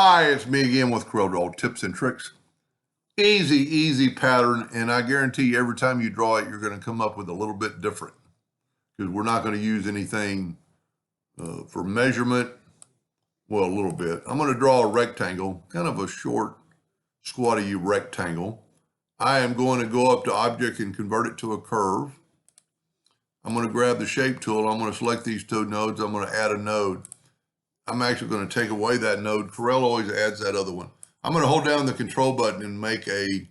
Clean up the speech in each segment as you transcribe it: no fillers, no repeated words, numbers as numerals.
Hi, it's me again with Corel tips and tricks. Easy pattern, and I guarantee you every time you draw it, you're going to come up with a little bit different because we're not going to use anything for measurement. Well, a little bit. I'm going to draw a rectangle, kind of a short, squatty rectangle. I am going to go up to Object and convert it to a curve. I'm going to grab the Shape tool. I'm going to select these two nodes. I'm going to add a node. I'm actually going to take away that node. Corel always adds that other one. I'm going to hold down the Control button and make a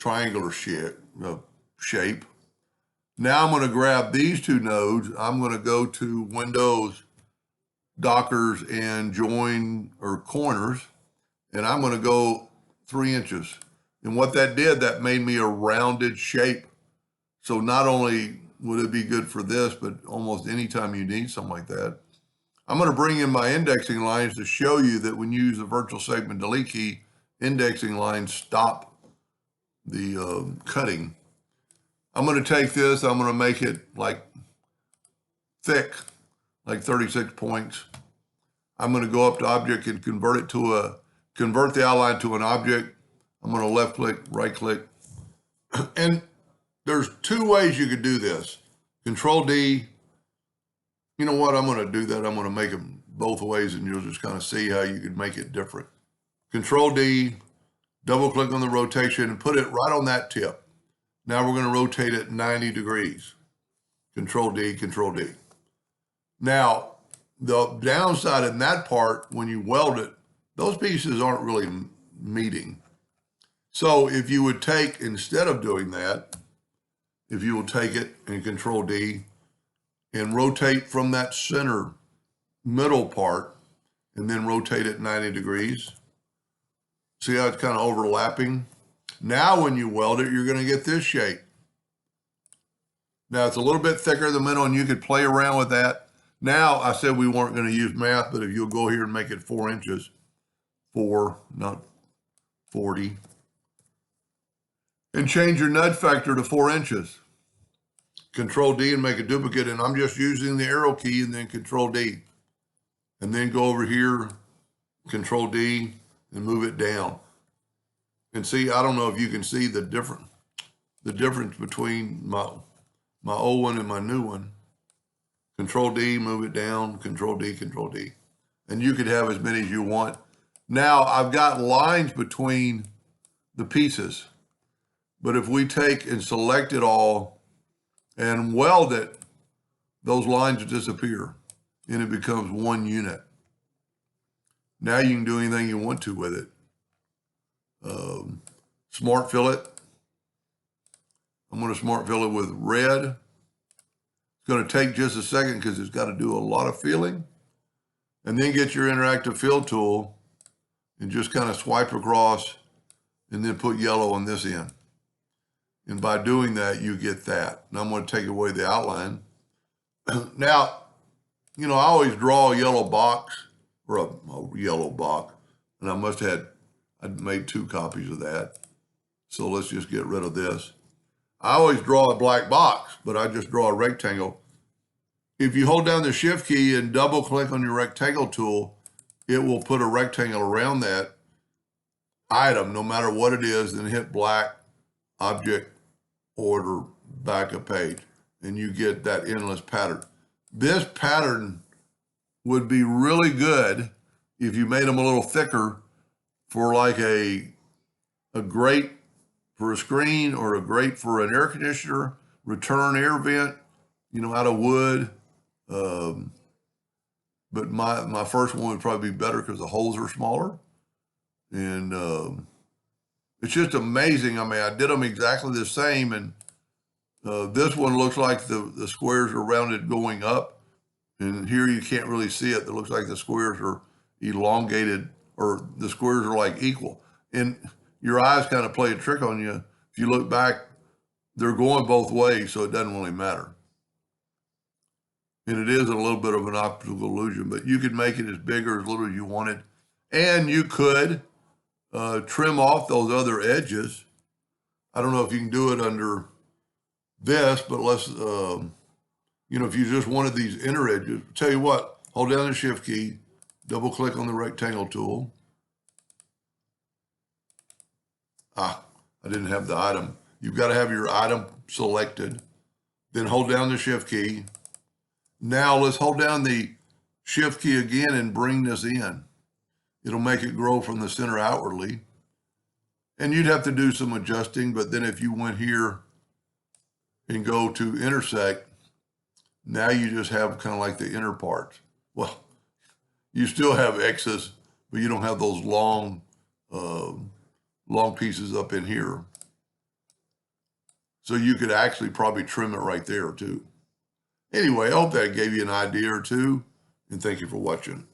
triangular shape. Now I'm going to grab these two nodes. I'm going to go to Windows, Dockers, and Join or Corners, and I'm going to go 3 inches. And what that did, that made me a rounded shape. So not only would it be good for this, but almost anytime you need something like that. I'm going to bring in my indexing lines to show you that when you use the virtual segment delete key, indexing lines stop the cutting. I'm going to take this, I'm going to make it like thick, like 36 points. I'm going to go up to Object and convert the outline to an object. I'm going to left click, right click. And there's 2 ways you could do this. Control D. You know what? I'm going to do that. I'm going to make them both ways, and you'll just kind of see how you could make it different. Control D, double click on the rotation and put it right on that tip. Now we're going to rotate it 90 degrees. Control D, Control D. Now, the downside in that part, when you weld it, those pieces aren't really meeting. So if you would take, instead of doing that, if you will take it and Control D, and rotate from that center middle part and then rotate it 90 degrees. See how it's kind of overlapping? Now when you weld it, you're going to get this shape. Now it's a little bit thicker in the middle and you could play around with that. Now I said we weren't going to use math, but if you'll go here and make it 4 inches, 4, not 40, and change your nudge factor to 4 inches. Control D and make a duplicate, and I'm just using the arrow key and then Control D. And then go over here, Control D, and move it down. And see, I don't know if you can see the difference between my old one and my new one. Control D, move it down, Control D, Control D. And you could have as many as you want. Now I've got lines between the pieces, but if we take and select it all and weld it, those lines disappear and it becomes one unit. Now you can do anything you want to with it. Smart fill it. I'm going to smart fill it with red. It's going to take just a second because it's got to do a lot of filling. And then get your interactive fill tool and just kind of swipe across and then put yellow on this end. And by doing that, you get that. Now I'm going to take away the outline. Now, you know, I always draw a yellow box or a yellow box, and I made 2 copies of that. So let's just get rid of this. I always draw a black box, but I just draw a rectangle. If you hold down the Shift key and double click on your rectangle tool, it will put a rectangle around that item, no matter what it is, then hit black, object, order, back a page, and you get that endless pattern. This pattern would be really good if you made them a little thicker for like a grate for a screen or a grate for an air conditioner, return air vent, you know, out of wood. But my first one would probably be better because the holes are smaller. And it's just amazing. I mean, I did them exactly the same, and this one looks like the squares are rounded going up, and here you can't really see it. It looks like the squares are elongated, or the squares are like equal. And your eyes kind of play a trick on you. If you look back, they're going both ways, so it doesn't really matter. And it is a little bit of an optical illusion, but you could make it as big or as little as you wanted. And you could trim off those other edges. I don't know if you can do it under this, but let's, you know, if you just wanted these inner edges, tell you what, hold down the Shift key, double click on the rectangle tool, I didn't have the item. You've got to have your item selected. Then hold down the shift key. Now let's hold down the shift key again and bring this in. It'll make it grow from the center outwardly. And you'd have to do some adjusting, but then if you went here and go to intersect, now you just have kind of like the inner parts. Well, you still have excess, but you don't have those long pieces up in here. So you could actually probably trim it right there too. Anyway, I hope that gave you an idea or two, and thank you for watching.